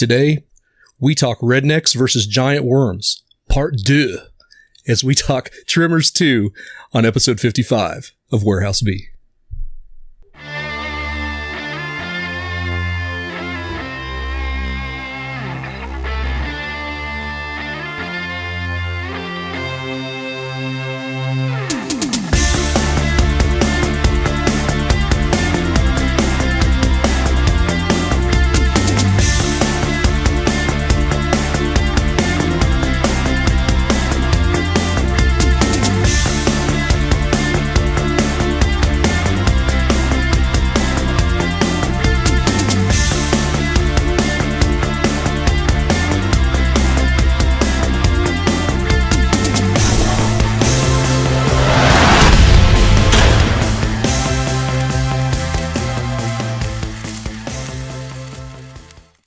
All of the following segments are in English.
Today, we talk rednecks versus giant worms, part 2, as we talk Tremors 2 on episode 55 of Warehouse B.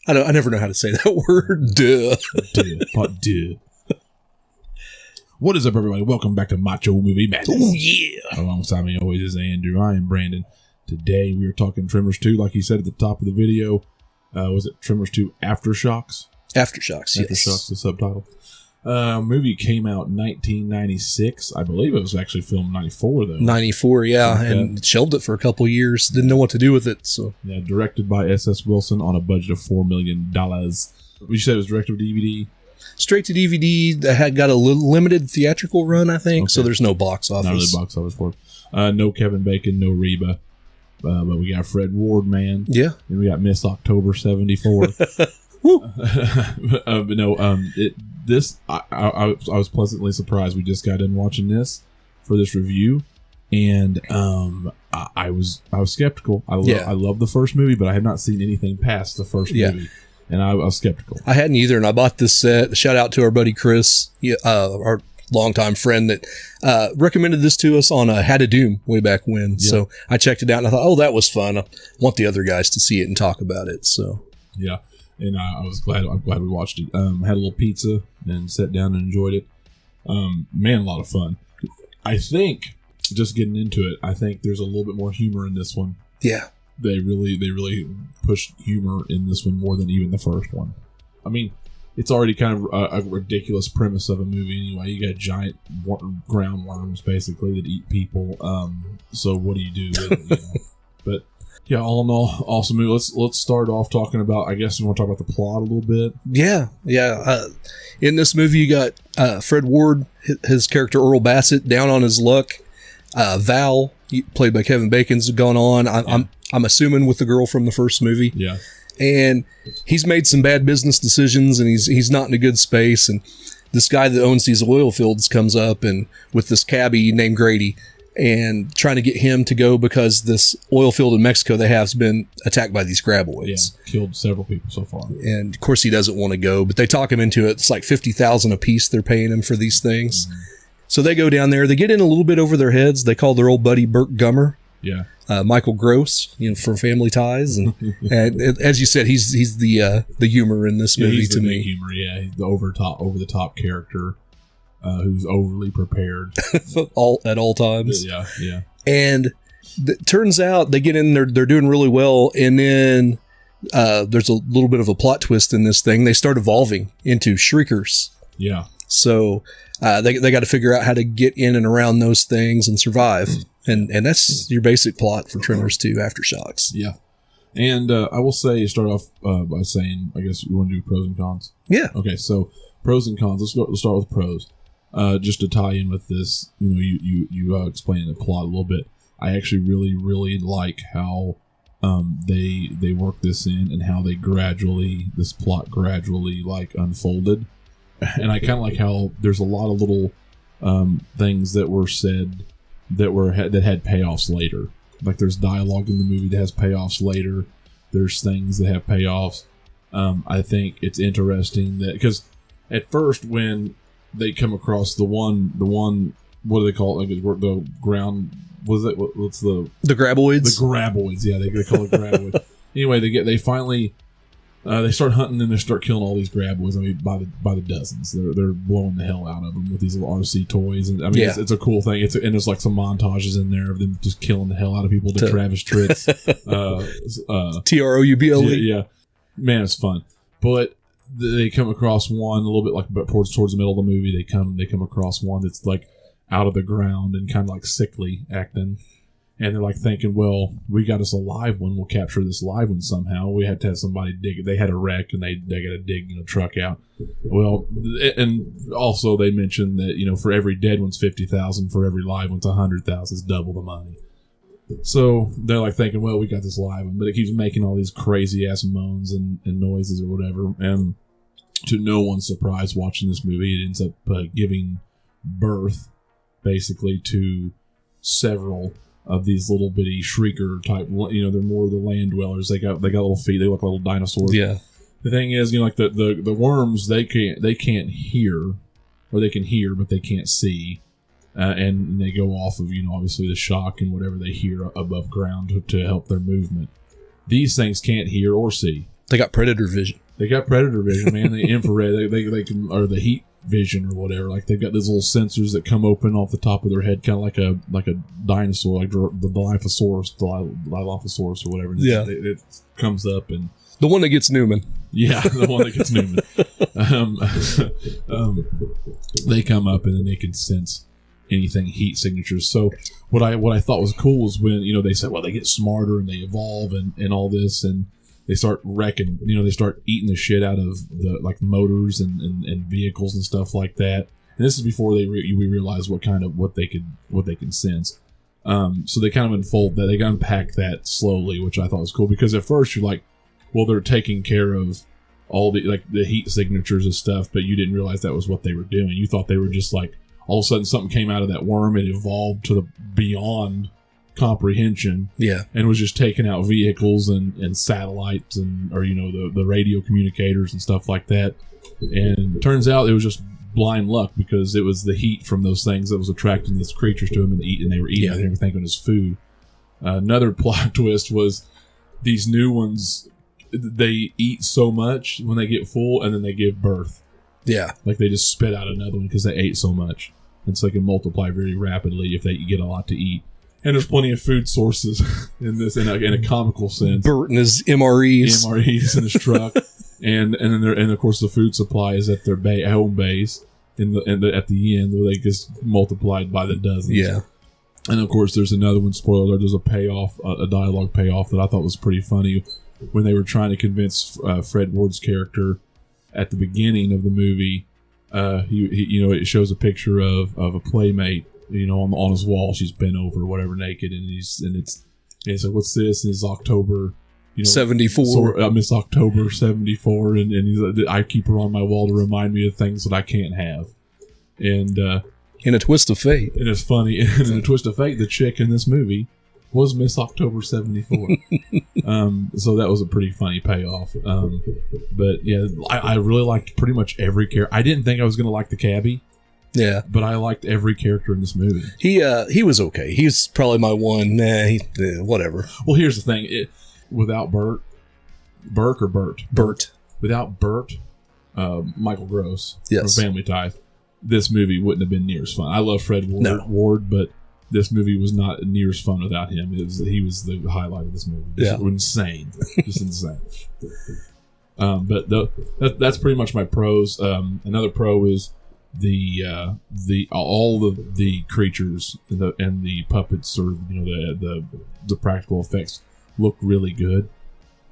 I never know how to say that word. Duh. Duh. What is up, everybody? Welcome back to Macho Movie Madness. Oh, yeah. Alongside me always is Andrew. I am Brandon. Today we are talking Tremors 2, like he said at the top of the video. Was it Tremors 2 Aftershocks? Aftershocks, yes. Aftershocks, the subtitle. Movie came out in 1996. I believe it was actually filmed in 94, though. 94, yeah, and shelved it for a couple years. Didn't know what to do with it, so. Yeah, directed by S.S. Wilson on a budget of $4 million. You said it was direct to DVD? Straight to DVD. That had got a limited theatrical run, I think, so there's no box office. Not really box office for it. No Kevin Bacon, no Reba. But we got Fred Ward, man. Yeah. And we got Miss October 74. Woo. But no, I was pleasantly surprised. We just got in watching this for this review, and I was skeptical. I love the first movie, but I have not seen anything past the first movie, and I was skeptical. I hadn't either, and I bought this set. Shout out to our buddy Chris, our longtime friend that recommended this to us on Had a Doom way back when. Yeah. So I checked it out, and I thought, oh, that was fun. I want the other guys to see it and talk about it. So yeah. And I'm glad we watched it. Had a little pizza and sat down and enjoyed it. Man, a lot of fun. I think, just getting into it, I think there's a little bit more humor in this one. Yeah. They really pushed humor in this one more than even the first one. I mean, it's already kind of a ridiculous premise of a movie anyway. You got giant ground worms, basically, that eat people. So what do you do? But yeah, all in all, awesome movie. Let's start off talking about, I guess we want to talk about the plot a little bit. Yeah. In this movie, you got Fred Ward, his character Earl Bassett, down on his luck. Val, played by Kevin Bacon's gone on. I'm assuming with the girl from the first movie. Yeah. And he's made some bad business decisions, and he's not in a good space. And this guy that owns these oil fields comes up and with this cabbie named Grady, and trying to get him to go because this oil field in Mexico they have has been attacked by these graboids. Yeah, killed several people so far. And of course he doesn't want to go, but they talk him into it. It's like $50,000 a piece they're paying him for these things. Mm-hmm. So they go down there. They get in a little bit over their heads. They call their old buddy Burt Gummer. Yeah. Michael Gross, from Family Ties, and as you said, he's the humor in this movie to me. Humor, yeah, he's the over the top character. Who's overly prepared at all times. Yeah. And turns out they get in, they're doing really well, and then there's a little bit of a plot twist in this thing. They start evolving into shriekers. Yeah. So they got to figure out how to get in and around those things and survive. And that's your basic plot for Tremors 2 Aftershocks. Yeah. And I will say, start off by saying, I guess you want to do pros and cons? Yeah. Okay, so pros and cons. Let's start with pros. Just to tie in with this, you explaining the plot a little bit. I actually really like how they work this in and how this plot gradually like unfolded. And I kind of like how there's a lot of little things that were said that had payoffs later. Like there's dialogue in the movie that has payoffs later. There's things that have payoffs. I think it's interesting that because at first when they come across the one, what do they call it? Like the ground, what's the graboids? The graboids, yeah, they call it graboids. Anyway, they finally They start hunting and they start killing all these graboids. I mean, by the dozens. They're blowing the hell out of them with these little RC toys. And I mean, it's a cool thing. And there's like some montages in there of them just killing the hell out of people to Travis Tritt's. TROUBLE. Yeah. Man, it's fun. But they come across one a little bit like towards the middle of the movie. They come across one that's like out of the ground and kind of like sickly acting. And they're like thinking, well, we got us a live one. We'll capture this live one somehow. We had to have somebody dig it. They had a wreck and they got to dig a truck out. Well, and also they mentioned that, for every dead one's $50,000, for every live one's $100,000. It's double the money. So they're like thinking, well, we got this live one, but it keeps making all these crazy ass moans and noises or whatever. And to no one's surprise watching this movie, it ends up giving birth basically to several of these little bitty shrieker type, they're more the land dwellers. They got little feet. They look like little dinosaurs. Yeah. The thing is, like the worms, they can't hear, or they can hear, but they can't see. And they go off of, obviously the shock and whatever they hear above ground to help their movement. These things can't hear or see. They got predator vision. Man. The infrared, they can, or the heat vision or whatever. Like they've got these little sensors that come open off the top of their head, kind of like a dinosaur, like the Dilophosaurus or whatever. Yeah, it comes up and the one that gets Newman. Yeah, the one that gets Newman. They come up and then they can sense anything heat signatures. So what I thought was cool was when they said, well, they get smarter and they evolve and all this, and they start wrecking, they start eating the shit out of the like motors and vehicles and stuff like that. And this is before we realize what they can sense. So they kind of unfold that, they unpack that slowly, which I thought was cool, because at first you're like, well, they're taking care of all the heat signatures and stuff, but you didn't realize that was what they were doing. You thought they were just like, all of a sudden something came out of that worm and evolved to the beyond comprehension, and was just taking out vehicles and satellites and the radio communicators and stuff like that. And turns out it was just blind luck, because it was the heat from those things that was attracting these creatures to them, and they were eating it and thinking it was food. Another plot twist was these new ones, they eat so much when they get full, and then they give birth. Yeah, like they just spit out another one because they ate so much, and so they can multiply very rapidly if they get a lot to eat. And there's plenty of food sources in this, in a comical sense. Bert and his MREs in his truck, and of course the food supply is at their home base at the end, where they just multiplied by the dozens. Yeah, and of course there's another one. Spoiler alert: there's a payoff, a dialogue payoff that I thought was pretty funny when they were trying to convince Fred Ward's character at the beginning of the movie. It shows a picture of a playmate. On his wall, she's bent over, or whatever, naked, and it's like, what's this? And it's October, 74. Miss October 74, and he's like, I keep her on my wall to remind me of things that I can't have. And in a twist of fate, and it's funny. In a twist of fate, the chick in this movie was Miss October 74. So that was a pretty funny payoff. But yeah, I really liked pretty much every character. I didn't think I was going to like the cabbie. Yeah, but I liked every character in this movie. He was okay. He's probably my one. Whatever. Well, here's the thing: without Bert, without Bert, Michael Gross from Family Ties, this movie wouldn't have been near as fun. I love Fred Ward, but this movie was not near as fun without him. He was the highlight of this movie. Just insane, just insane. But that's pretty much my pros. Another pro is all the creatures and the puppets, or the practical effects look really good,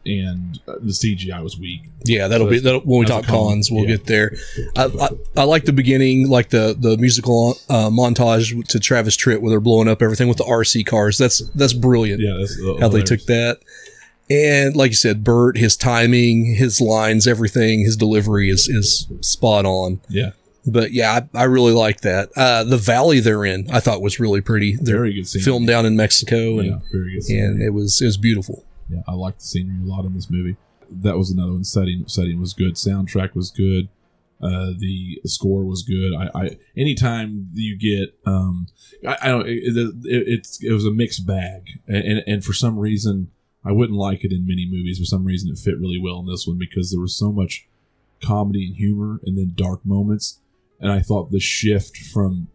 and the CGI was weak. Yeah, that'll when we talk cons, we'll get there. I like the beginning, like the musical montage to Travis Tritt where they're blowing up everything with the RC cars. That's brilliant. Yeah, that's how they took that. And like you said, Bert, his timing, his lines, everything, his delivery is spot on. Yeah. But yeah, I really like that. The valley they're in, I thought was really pretty. They're very good scenery. Filmed down in Mexico, and very good scenery. And it was beautiful. Yeah, I liked the scenery a lot in this movie. That was another one. Setting was good. Soundtrack was good. The score was good. I anytime you get I don't it was a mixed bag, and for some reason I wouldn't like it in many movies. For some reason it fit really well in this one, because there was so much comedy and humor and then dark moments. And I thought the shift from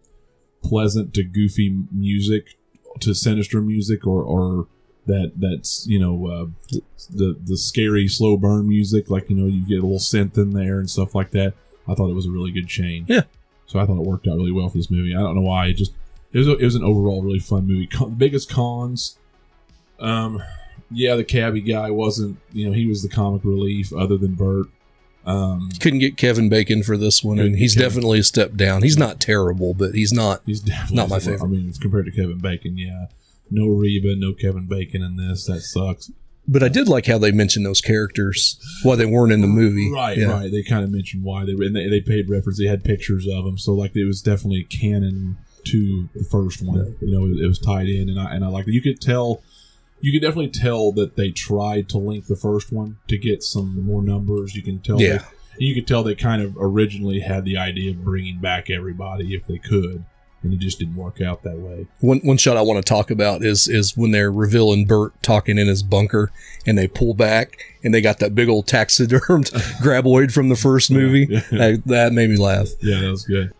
pleasant to goofy music to sinister music or that's the scary slow burn music, like you get a little synth in there and stuff like that. I thought it was a really good change. Yeah. So I thought it worked out really well for this movie. I don't know why. It was an overall really fun movie. Biggest cons, the cabbie guy wasn't. He was the comic relief other than Bert. Couldn't get Kevin Bacon for this one, and he's definitely a step down. He's not terrible, but he's definitely not my favorite. I mean, compared to Kevin Bacon, yeah. No Reba, no Kevin Bacon in this. That sucks. But I did like how they mentioned those characters while they weren't in the movie. Right. They kind of mentioned why they were, and they paid reference. They had pictures of them, so like it was definitely canon to the first one. Yeah. It was tied in, and I liked it. You could definitely tell that they tried to link the first one to get some more numbers. You can tell. Yeah. You could tell they kind of originally had the idea of bringing back everybody if they could. And it just didn't work out that way. One shot I want to talk about is when they're revealing Bert talking in his bunker, and they pull back, and they got that big old taxidermed graboid from the first movie. Yeah. That made me laugh. Yeah, that was good.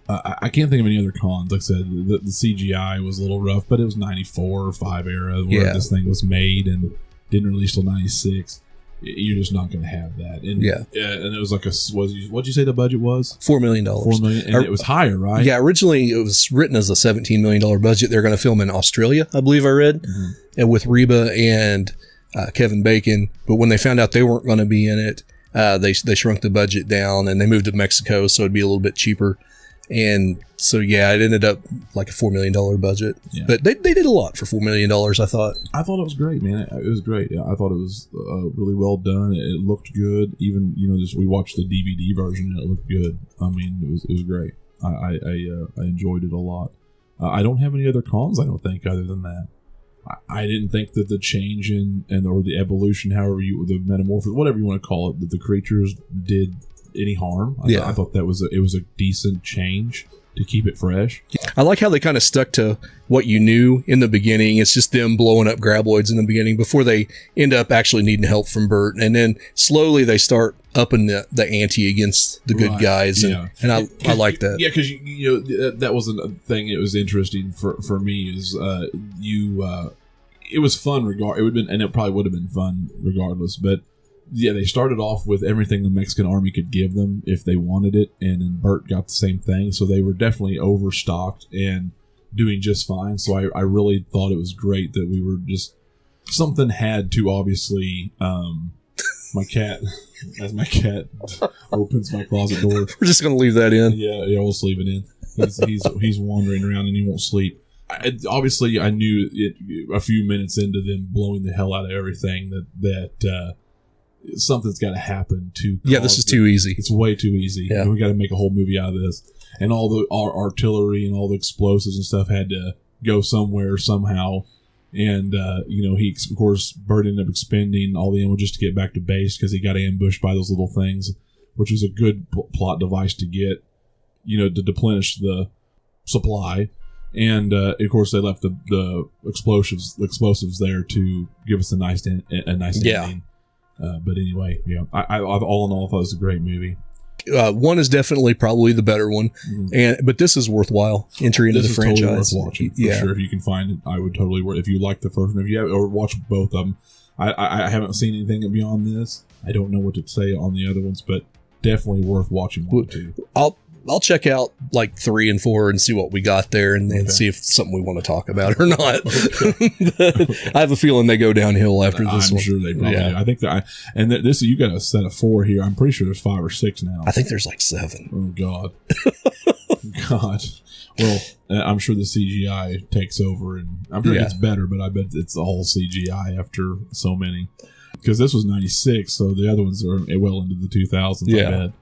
I can't think of any other cons. Like I said, the CGI was a little rough, but it was 94 or 5 era where this thing was made and didn't release till 96. You're just not going to have that. And, and it was like what'd you say the budget was? $4 million. $4 million. And it was higher, right? Yeah, originally it was written as a $17 million budget. They're going to film in Australia, I believe I read, and with Reba and Kevin Bacon. But when they found out they weren't going to be in it, they shrunk the budget down and they moved to Mexico, so it'd be a little bit cheaper. And so, it ended up like a $4 million budget. Yeah. But they did a lot for $4 million, I thought. I thought it was great, man. It was great. I thought it was really well done. It looked good. Even, we watched the DVD version and it looked good. I mean, it was great. I enjoyed it a lot. I don't have any other cons, I don't think, other than that. I didn't think that the change or the evolution, the metamorphosis, whatever you want to call it, that the creatures did any harm. I thought that was a decent change to keep it fresh. I like how they kind of stuck to what you knew in the beginning. It's just them blowing up graboids in the beginning before they end up actually needing help from Bert, and then slowly they start upping the ante against the good guys, and I like that. Yeah, because that was a thing. It was interesting for me is it was fun it probably would have been fun regardless, but. Yeah, they started off with everything the Mexican army could give them if they wanted it, and then Bert got the same thing. So they were definitely overstocked and doing just fine. So I really thought it was great that we were just... Something had to, obviously... my cat opens my closet door. We're just going to leave that in. Yeah, we'll just leave it in. He's wandering around and he won't sleep. Obviously, I knew it a few minutes into them blowing the hell out of everything that something's got to happen to. Yeah, this is too easy. It's way too easy. Yeah. We got to make a whole movie out of this, and all our artillery and all the explosives and stuff had to go somewhere somehow. And of course, Bert ended up expending all the ammo just to get back to base because he got ambushed by those little things, which was a good plot device to get, to deplenish the supply. And of course, they left the explosives there to give us a nice ending. But anyway, I all in all, I thought it was a great movie. One is definitely probably the better one, but this is worthwhile entry into the franchise. Totally worth watching, for sure. If you can find it, I would totally worth. If you like the first one, if you have, or watch both of them. I haven't seen anything beyond this. I don't know what to say on the other ones, but definitely worth watching one too. I'll check out like 3 and 4 and see what we got there and see if it's something we want to talk about or not. I have a feeling they go downhill after this one. I'm sure they probably do. I think that you got a set of 4 here. I'm pretty sure there's 5 or 6 now. I think there's like 7. Oh God. God. Well, I'm sure the CGI takes over and I'm sure it gets better, but I bet it's all CGI after so many. Because this was 96, so the other ones are well into the 2000s, I bet.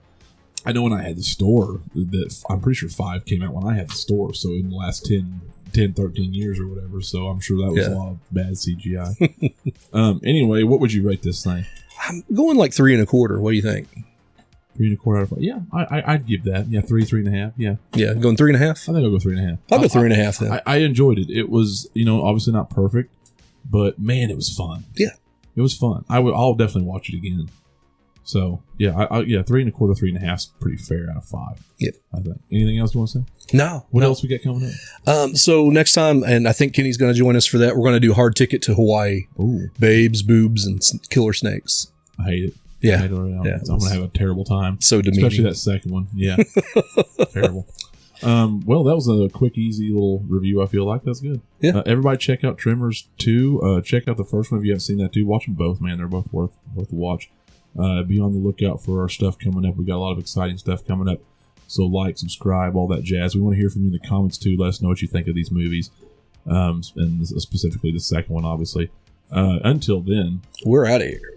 I know when I had the store, that I'm pretty sure 5 came out when I had the store, so in the last 10, 13 years or whatever, so I'm sure that was a lot of bad CGI. Anyway, what would you rate this thing? I'm going like 3 1/4. What do you think? 3 1/4 out of 5. Yeah, I'd give that. Yeah, 3, 3.5. Yeah. Yeah, going 3.5? I think I'll go 3.5. I'll go 3.5 then. I enjoyed it. It was, obviously not perfect, but man, it was fun. Yeah. It was fun. I'll definitely watch it again. So yeah, I 3.25, 3.5 is pretty fair out of 5. Yep. I think. Anything else you want to say? No. What else we got coming up? So next time, and I think Kenny's going to join us for that, we're going to do Hard Ticket to Hawaii. Ooh. Babes, boobs, and killer snakes. I hate it. Yeah. I hate it right now. Yeah. I'm going to have a terrible time. So demeaning. Especially that second one. Yeah. Terrible. Well, that was a quick, easy little review. I feel like that's good. Yeah. Everybody, check out Tremors 2. Check out the first one if you haven't seen that too. Watch them both, man. They're both worth a watch. Be on the lookout for our stuff coming up. We got a lot of exciting stuff coming up. So like, subscribe, all that jazz. We want to hear from you in the comments too. Let us know what you think of these movies, and specifically the second one, obviously. Until then, we're out of here.